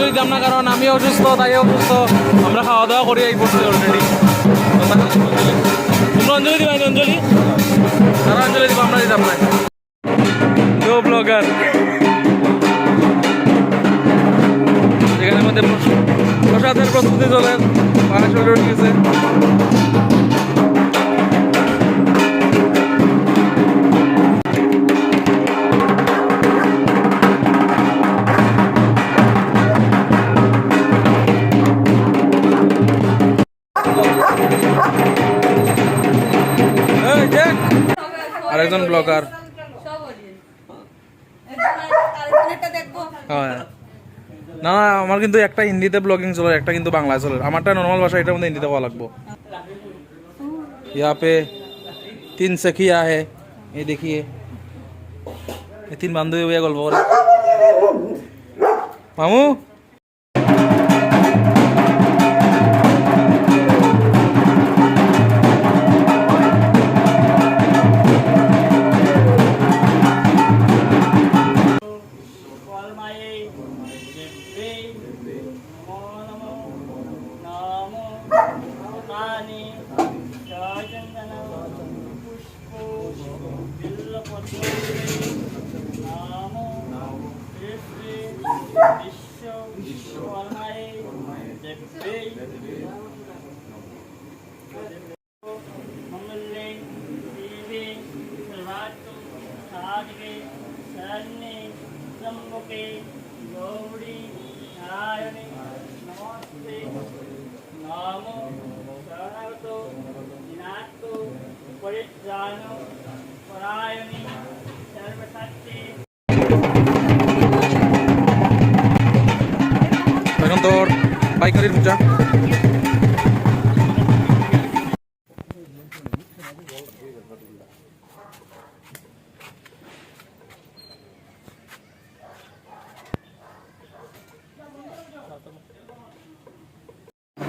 দিতাম না, কারণ আমি অসুস্থ, তাই অসুস্থ। আমরা খাওয়া দাওয়া করি এই পড়ছি অলরেডি। তোমরা অঞ্জলি দিবা? অঞ্জলি তারা অঞ্জলি দিব, আমরা দিতাম না। ব্লগার এখানের মধ্যে প্রসাদের প্রস্তুতি চলে, পায়ে শরীর উঠে গেছে। আরেকজন ব্লগার। না না, আমার কিন্তু একটা হিন্দিতে ব্লগিং চলে, একটা কিন্তু বাংলায় চলে। আমারটা নর্মাল ভাষা, এটার মধ্যে হিন্দিতে হওয়া লাগবো। यहाँ पे 3 सखिया है, ये देखिए, ये 3 बांधवी हुए गल्प करे। मामू गौड़ी नारायणी नमस्ते नामो शरणवतो दिनातो परित्राणो परायणी सर्वशक्ति। এখন তোর পাইকারির পূজা।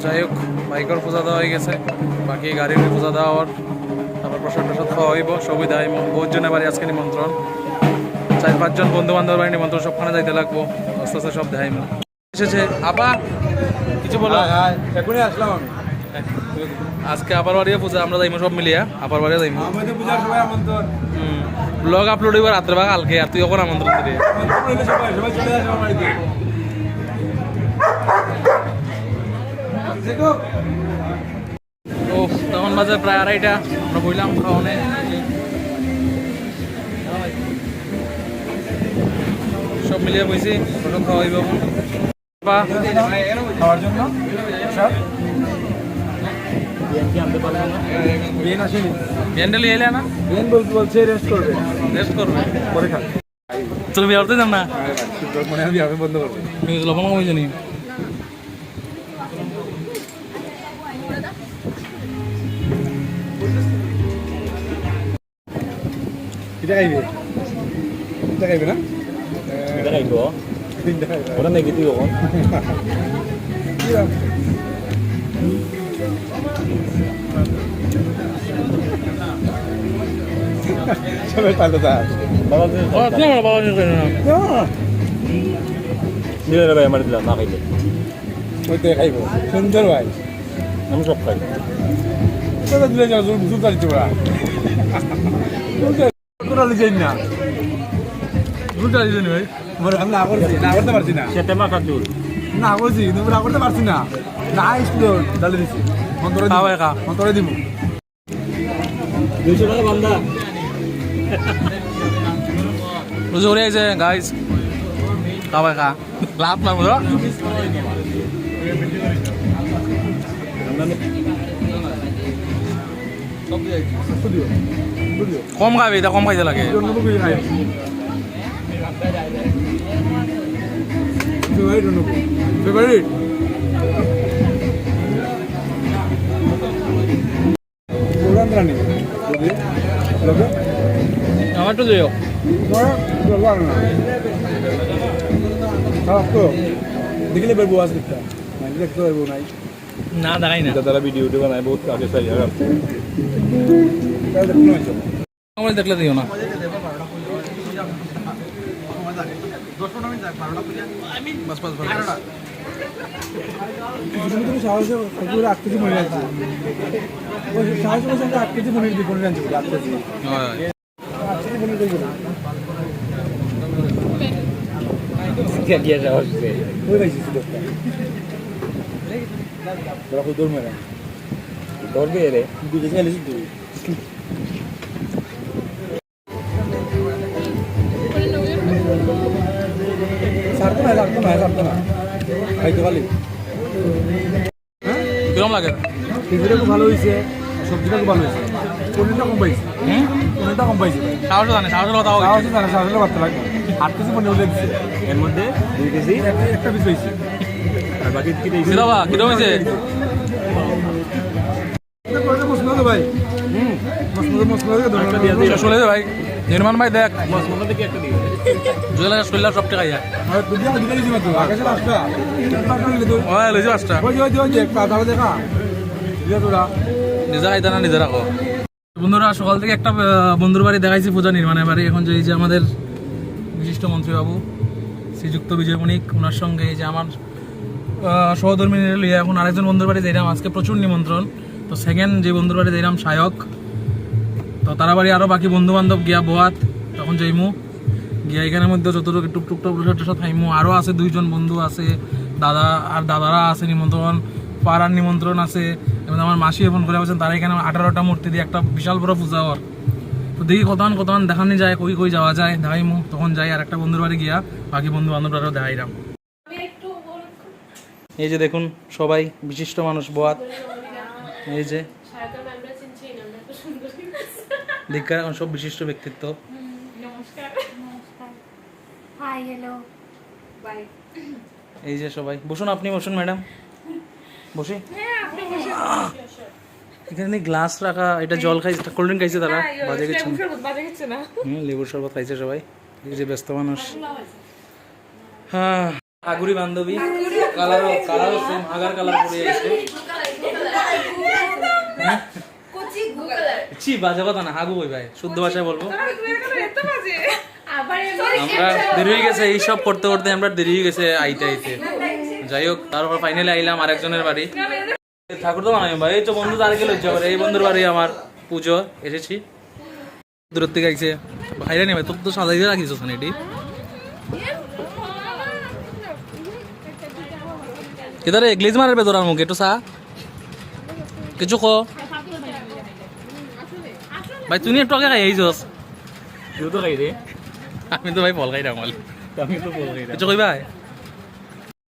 যাই হোক, বাইকের পূজা দেওয়া হয়ে গেছে, বাকি গাড়ির পূজা দেওয়া হওয়ার, তারপর প্রসাদ টসাদ খাওয়া হইব, সবই দেয়। বহুত জনের বাড়ি আজকে নিমন্ত্রণ, 4-5 জন বন্ধু বান্ধব বাড়ি নিমন্ত্রণ, সবখানে যাইতে লাগবো। আস্তে আস্তে সব দেয় এসেছে। আপা কিছু বলো? এখনই আসলাম আমি। আজকে আপার বাড়িও পূজা, আমরা যাইমো সব মিলিয়া, আপার বাড়িও যাইমো। আমাদের পূজার সবাই আমন্ত্রণ। ব্লগ আপলোড হইব রাত্রে বা কালকে, আর তুই ওখান আমন্ত্রণ দিবি। সবাই চলে আসবে আমার বাড়িতে। ও তখন বাজে প্রায় 2:30, আমরা বললাম খাওয়ানে। সব মিলিয়ে বইছি, প্রথম খাওয়া হইব খাওয়ার জন্য সব বিয়েন আসেনি। ব্যান্ডেল এলে না, বিয়েন বলছে রেস্ট করবে, রেস্ট করবে পরে খা। চলো বিয়ে করতে যাম না, মনে হয় বিয়ে বন্ধ করবে। লবণ কমে জানি। এটা খাইবে, এটা খাইবে না? এটা খাইব ওটা নেগেটিভ হব। সবাই পাল্টা তার বাবা দিলে ভাই আমার দিলাম না খাইলে ওইতে খাইব। সুন্দর ভাই, আমি সব খাই। দিলে যাও জুতা দিতে পারা না। দুটা দিলেন ভাই, আমি না করছি, না করতে পারছি না। সেতে মাথা চুল না করছি কিন্তু না করতে পারছি না। না স্কুল ডালে দিচ্ছি, অন্তরে দিব। 200 টাকা বান্দা রোজ করে আইছে গাইজ, খাওয়া খা লাভ না বুঝো। কম খাবি, এটা কম খাইতে লাগে। ফেভারিট আমার তো দিও দেখলে পারবো আজ দেখতে দেখতে পারবো নাই না দেখাই না, তারা ভিডিও বানায় বহুত আগে চাই দেখলে দিও না। বাস বাস বাস তুমি সাহসে খবর 8 কেজি মনে আছে ওই সাহসে বসে 8 কেজি মনে দি কোন রাঞ্জি 8 কেজি হয় 8 কেজি মনে কই গেল क्या किया जाओ उससे ওই রাইছি দোস্ত বড় কই দৌড় মেরা दौड़ भी रे দুই কেজি আলিস দুই সারতো না খাইতে পারলি কিরম লাগে খিচুড়িটা খুব ভালো হয়েছে সবজিটা খুব ভালো হয়েছে পনিরটা কম পাইছে পনিরটা কম পাইছে সাহস জানে সাহসের কথা হোক সাহসে জানা সাহসে বাড়তে লাগবে 8 কেজি পনির উঠে দিচ্ছে এর মধ্যে 2 কেজি একটা পিস পাইছি আর বাকি কি দিয়েছে দিদাবা কিরম হয়েছে মশলা ভাই মশলা চলে যা ভাই নির্মাণ ভাই দেখ মশলা থেকে একটা দিয়েছে জুয়েলা শৈলা সব টাকা ইয়া দুদিন দিতে দিছি মাত্র আকাশে রাস্তা ওই লইছে পাঁচটা ওই যে তাহলে দেখা দিয়া তোরা নিজে খাইতে না নিজে রাখো বন্ধুরা সকাল থেকে একটা বন্ধুর বাড়ি দেখাইছি পূজা নির্মাণের বাড়ি এখন যে এই যে আমাদের বিশিষ্ট মন্ত্রীবাবু শ্রীযুক্ত বিজয় বণিক ওনার সঙ্গে এই যে আমার সহধর্মী লিয়ে এখন আরেকজন বন্ধুর বাড়ি যাইলাম আজকে প্রচুর নিমন্ত্রণ তো সেকেন্ড যে বন্ধুর বাড়ি যাইলাম সায়ক তো তারা বাড়ি আরও বাকি বন্ধু বান্ধব গিয়া বোয়াত তখন যাইমু গিয়া এখানের মধ্যে যতটুকু টুকটুক টুকটুক খাইমু আরও আছে 2 জন বন্ধু আছে দাদা আর দাদারা আছে নিমন্ত্রণ পাড়ার নিমন্ত্রণ আছে এবং আমার মাসি ফোন করে বলছেন তারা এখানে 18টা মূর্তি দিয়ে একটা বিশাল বড় পূজা হওয়ার তো দেখি কতক্ষণ দেখানি যায় কই যাওয়া যায় দেখাইমু তখন যাই আর একটা বন্ধুর বাড়ি গিয়া বাকি বন্ধু বান্ধবরাও দেখাইলাম এই যে দেখুন সবাই বিশিষ্ট মানুষ বোয়াত এই যে দীক্ষা এখন সব বিশিষ্ট ব্যক্তিত্ব হাই হ্যালো বাই এই যে সবাই বসুন আপনি বসুন ম্যাডাম বসি এখানে গ্লাস রাখা এটা জল খাইছে কোল্ড ড্রিঙ্ক খাইছে তারা বাজে গেছে না লেবুর শরবত খাইছে সবাই এই যে ব্যস্ত মানুষ হ্যাঁ আগুরি বান্ধবী কালারও সেম আগার কালার পরে এসে ছি বাজে কথা না হাগু ভাই শুদ্ধ ভাষায় বলবো আমরা দেরি হয়ে গেছে এইসব করতে করতে আমরা দেরি হয়ে গেছে আইতে যাই হোক তারপর ফাইনালি আইলাম আরেকজনের বাড়ি ঠাকুর তো বানাই ভাই এই তো বন্ধু তার গেলে করে এই বন্ধুর বাড়ি আমার পুজো এসেছি দূরের থেকে আইছে ভাইরা নেই ভাই তোর তো সাজাই দিয়ে রাখিস ওখানে এটি কিদারে গ্লেজ মারবে তোর মুখে একটু চা কিছু কো ভাই তুই একটু আগে খাই আইছস তুই তো খাই রে আমি তো ভাই ফল খাই রামাল আমি তো বল খাই কিছু কইবা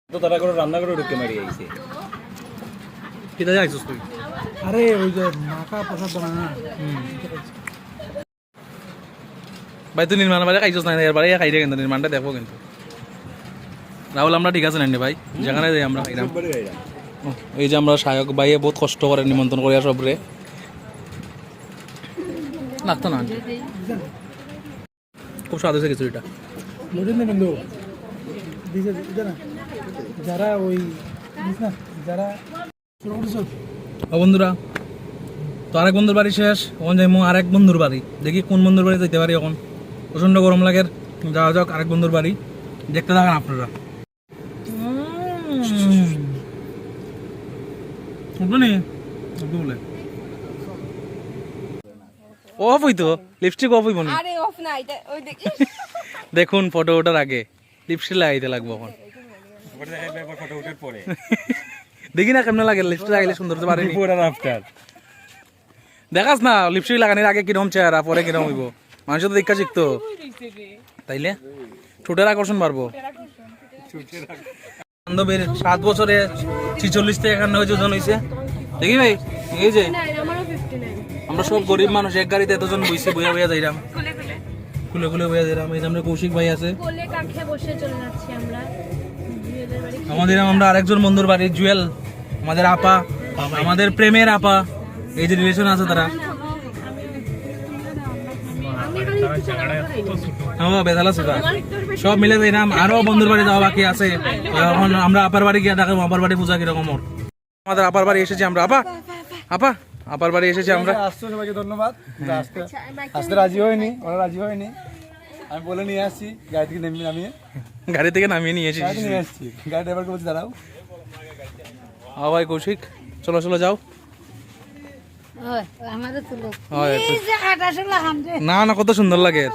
তো তারা করে রান্না করে ঢুকে মারি আইছে কিদা আইছস তুই আরে ওই যে মাখা প্রসাদ বানা ভাই তুই নির্মাণ বাড়ি খাইছস না এর বাড়ি খাই রে কিন্তু নির্মাণটা দেখো কিন্তু রাহুল আমরা ঠিক আছে না ভাই যেখানে যাই আমরা খাইলাম এই যে আমরা সায়ক ভাইয়ে বহুত কষ্ট করে নিমন্ত্রণ করিয়া সবরে লাগতো না খুব স্বাদ হয়েছে খিচুড়িটা লোটেন না বন্ধু দিছে না যারা ওই না যারা ও বন্ধুরা তো আরেক বন্ধুর বাড়ি শেষ এখন যাই আরেক বন্ধুর বাড়ি দেখি কোন বন্ধুর বাড়ি যেতে পারি এখন প্রচণ্ড গরম লাগে যাওয়া যাক আরেক বন্ধুর বাড়ি দেখতে থাকেন আপনারা উঠবে বলে অফ হইতো লিপস্টিক অফ হইব না আরে অফ না এটা ওই দেখ দেখুন ফটো ওঠার আগে লিপস্টিক লাগাইতে লাগবো এখন ফটো উঠার পরে দেখি না কেমন লাগে লিপস্টিক লাগাইলে সুন্দর তো পারেনি বিফোর আর আফটার দেখাস না লিপস্টিক লাগানোর আগে কিরকম চেহারা পরে কিরকম হইব মানুষ তো দেখা শিখতো তাইলে ঠোঁটের আকর্ষণ বাড়বো বান্ধবীর 7 বছরে 46 থেকে 91 ওজন হয়েছে দেখি ভাই এই যে আমারও 59 আমরা সব গরিব মানুষ এক গাড়িতে এতজন বইছে বইয়া যাইলাম খুলে বইয়া যাইলাম এই যে আমরা কৌশিক ভাই আছে কোলে কাছে বসে চলে যাচ্ছি আমরা জুয়েলের বাড়ি আমরা আরেকজন বন্ধুর বাড়ি জুয়েল আমাদের আপা আমাদের প্রেমের আপা এই যে রিলেশন আছে তারা আমি খালি একটু চালাতে পারি বেদালা সুতা সব মিলে যাইলাম আরো বন্ধুর বাড়ি যাওয়া বাকি আছে এখন আমরা আপার বাড়ি গিয়ে ডাকাম আপার বাড়ি পূজা কিরকম ওর আমাদের আপার বাড়ি এসেছি আমরা আপা আপার বাড়ি এসেছি আমরা আসছো সবাইকে ধন্যবাদ আসতে রাজি হয়নি ওরা রাজি হয়নি আমি বলে নিয়ে আসছি গাড়ি থেকে নামিয়ে গাড়ি থেকে নামিয়ে নিয়ে এসেছি। গাড়ি নিয়ে আসছি গাড়ি ড্রাইভারকে বলছি দাঁড়াও হ্যাঁ ভাই কৌশিক, চলো চলো যাও। আমাদের তুলো হয় একটু। এই জায়গাটা আসলে হামদে না না, কত সুন্দর লাগে।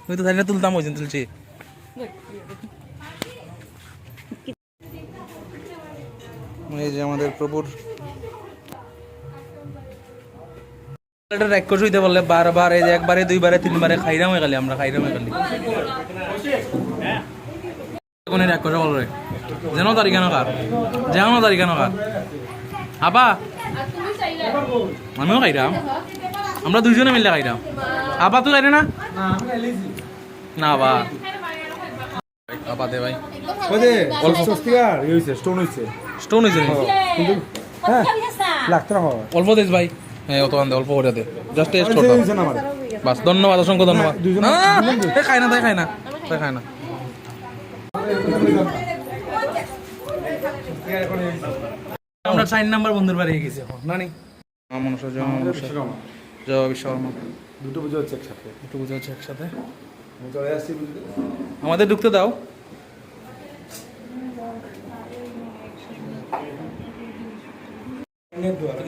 তুই তো জানি না তুলতাম, ওই দিন তুলছি। এই যে আমাদের প্রভুর এটা রাক্ষস হইতে বললে বারবার, এই যে একবারে দুইবারে তিনবারে খাইরাম হয়ে গেলি আমরা, খাইরাম হয়ে গেলি কোন রাক্ষস বলরে যেন তারিখা নকার, যেন তারিখা নকার। আবা আমিও খাইরাম, আমরা দুইজনে মিলে খাইরাম। আবা তুই খাইরে না? না বা আবা দে ভাই, ওই যে অল্প স্বস্তিকার ইয়ে হয়েছে স্টোন হয়েছে স্টোন হয়েছে কিন্তু হ্যাঁ লাগতে না হয় অল্প দেশ ভাই। হ্যাঁ অত আনতে, অল্প করে দে, জাস্ট টেস্ট করতে হয়েছে না আমার বাস। ধন্যবাদ, অসংখ্য ধন্যবাদ। দুজন- না না, এ খাই না, তাই খাই না, তাই খাই না। আমরা 4 নাম্বার বন্ধুর বাড়ি গেছি এখন, না নি মনসা জয় মনসা জয় বিশ্বকর্মা, দুটো পুজো হচ্ছে একসাথে একটু বুঝে হচ্ছে একসাথে। আমি চলে আসছি বুঝতে আমাদের ঢুকতে দাও।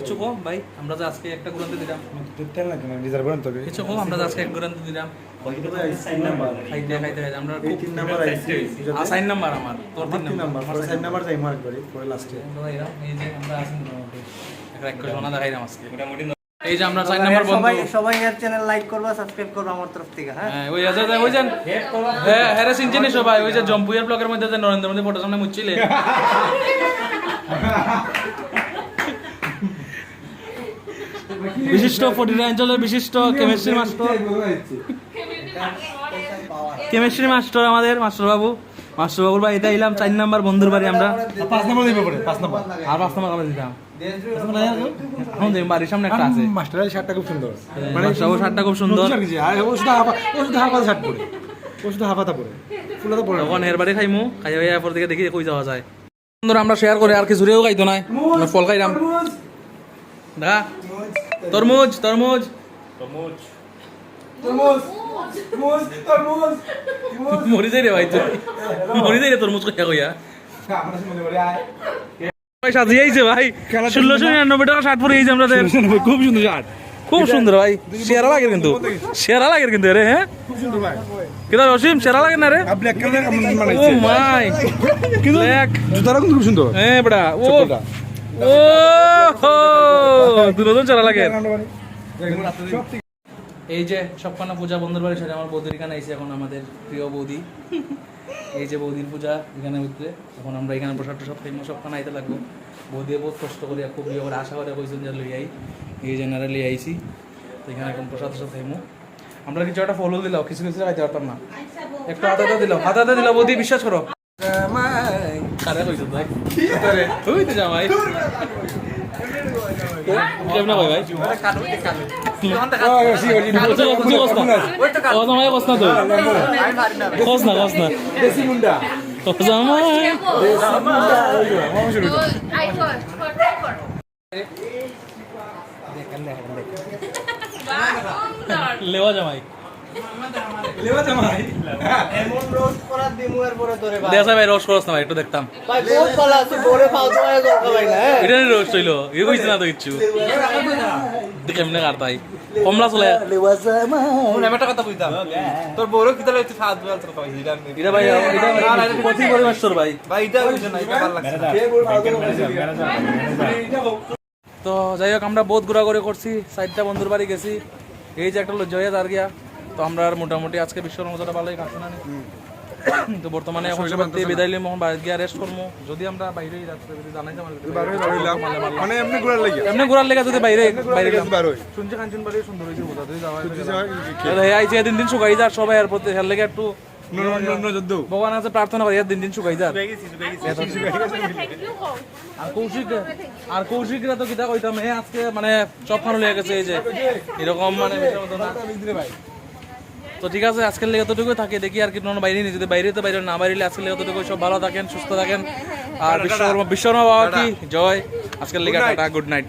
কিছু কম ভাই, আমরা যে আজকে একটা গ্রন্থ দিলাম, তেল না কেন রিজার্ভ করেন তবে কিছু কম, আমরা যে আজকে এক গ্রন্থ দিলাম। খাইতে খাইতে খাইতে আমরা এই 3 নাম্বার আইছে 4 নাম্বার আমার, তোর 3 3 নাম্বার। নাম্বার 4 নাম্বার যাই মার্ক করি পরে লাস্টে এই যে আমরা আছি মোটামুটি একটা এক করে সোনা দেখাইলাম আজকে। এই যে আমরা 4 নাম্বার বন্ধু, সবাই এর চ্যানেল লাইক করবা সাবস্ক্রাইব করবা আমার তরফ থেকে হ্যাঁ হ্যাঁ ওই আছে ওই যে হ্যাঁ হ্যাঁ চিনছেন সবাই, ওই যে জম্পুয়ার ব্লগের মধ্যে যে নরেন্দ্র মোদী ফটো সামনে মুচ্ছিলে, বিশিষ্ট ফটিরা অঞ্চলের বিশিষ্ট কেমিস্ট্রি মাস্টার, কেমিস্ট্রি মাস্টার আমাদের মাস্টার বাবুর বাড়িতে আইলাম। 4 নাম্বার বন্ধুর বাড়ি আমরা। 5 নাম্বার দিবে পরে 5 নাম্বার আর 5 নাম্বার কবে দিতাম? এখন যে বাড়ির সামনে একটা আছে, মাস্টারের শার্টটা খুব সুন্দর মাস্টার শার্টটা খুব সুন্দর। নতুন আর কিছু আর ও শুধু হাফা শার্ট পরে ও শুধু হাফাতা পরে ফুলাতা পরে তখন এর বাড়ি খাইমু, খাই হয়ে এরপর থেকে দেখি কই যাওয়া যায়। বন্ধুরা আমরা শেয়ার করে আর কিছু রেও খাইতো নাই, আমরা ফল খাইলাম। দেখা তরমুজ তরমুজ মরি যাই রে ভাই, তুই মরি যাই রে তরমুজ কইয়া কইয়া। ভাই সাজিয়ে আইছে ভাই, 1699 টাকা শার্ট পরে আইছে আমাদের, খুব সুন্দর শার্ট খুব সুন্দর ভাই। সেরা লাগে কিন্তু, সেরা লাগে কিন্তু রে। হ্যাঁ খুব সুন্দর ভাই কিনা রসিম, সেরা লাগে না রে? ব্ল্যাক কালার ও বানাইছে মাই কিন্তু ব্ল্যাক, জুতাটা কিন্তু খুব সুন্দর হ্যাঁ বড়া ও ও হো দুজন সেরা লাগে। এই যে সবখানা পূজা বন্ধুর বাড়ি সেটা আমার বৌদির এখানে আইছে এখন, আমাদের প্রিয় বৌদি। এই যে বৌদির পূজা এখানে হচ্ছে, এখন আমরা এখানে প্রসাদ টসাদ খাইমো, সবখানে আইতে লাগবো। বৌদি বহুত কষ্ট করি, খুব ইয়ে করে আশা করে কইছেন যে লই আই, এই জেনারেলি আইছি। তো এখানে এখন প্রসাদ টসাদ খাইমো। আমরা কিছু একটা ফলো দিলাম, কিছু কিছু খাইতে পারতাম না, একটু হাতে দিলাম, হাতে দিলাম। বৌদি বিশ্বাস করো, কারে কইছো ভাই? ওই তো জামাই কেমন ভাই ভাই দেশি মুন্ডা লেওয়া জামাই লেবা জামাই এমন রোস্ট করা দিমুয়ের পরে তোরে ভাই দেখা ভাই রোস্ট করছ না ভাই, একটু দেখতাম। ভাই বহুত ভালো আছে বড়ে পাও তো আয় গো ভাই না এটা রোস্ট হইলো, এ কইছ না তো কিচ্ছু। কেমনে কাটতাই কমলা চলে লেবা জামাই কোন একটা কথা কইতাম তোর বড় কিতা লইতে সাত বল তোর কই দিলাম এটা ভাই, এটা কঠিন পরিবেশ তোর ভাই। ভাই এটা কইছ না এটা ভালো লাগছে কে বল তো যাই হোক আমরা বহুত ঘোরাঘুরি করছি, 4টা বন্ধুর বাড়ি গেছি। এই যে একটা লজ্জা হয়ে দাঁড় গিয়া, তো আমরা আর মোটামুটি আজকে বিশ্বর মজাটা ভালোই কাটছে না। তো বর্তমানে এখন সবাই বিদায় লিম, এখন বাড়ি গিয়ে রেস্ট করবো। যদি আমরা বাইরে যাচ্ছি জানাইতে মানে এমনি ঘোরার লাগি এমনি ঘোরার লেগে যদি বাইরে বাইরে বার হই শুনছি কাঞ্চন বাড়ি সুন্দর হয়েছে বোঝা যদি যাওয়া আইছে দিন শুকাই যার সবাই আর প্রতি হের লেগে একটু ভগবান আছে প্রার্থনা করি দিন শুকাই যার। আর কৌশিকরা তো কিতা কইতাম আজকে মানে সব খানো লেগে গেছে, এই যে এরকম মানে তো ঠিক আছে আজকের লেগে এতটুকু থাকে, দেখি আর কি বাইরে নিয়ে যদি বাইরে তো বাইরে না বাইরে আজকের লেগে এতটুকু। সব ভালো থাকেন, সুস্থ থাকেন, আর বিশ্বকর্মা বাবা কি জয়। আজকের লেগে টাটা, গুড নাইট।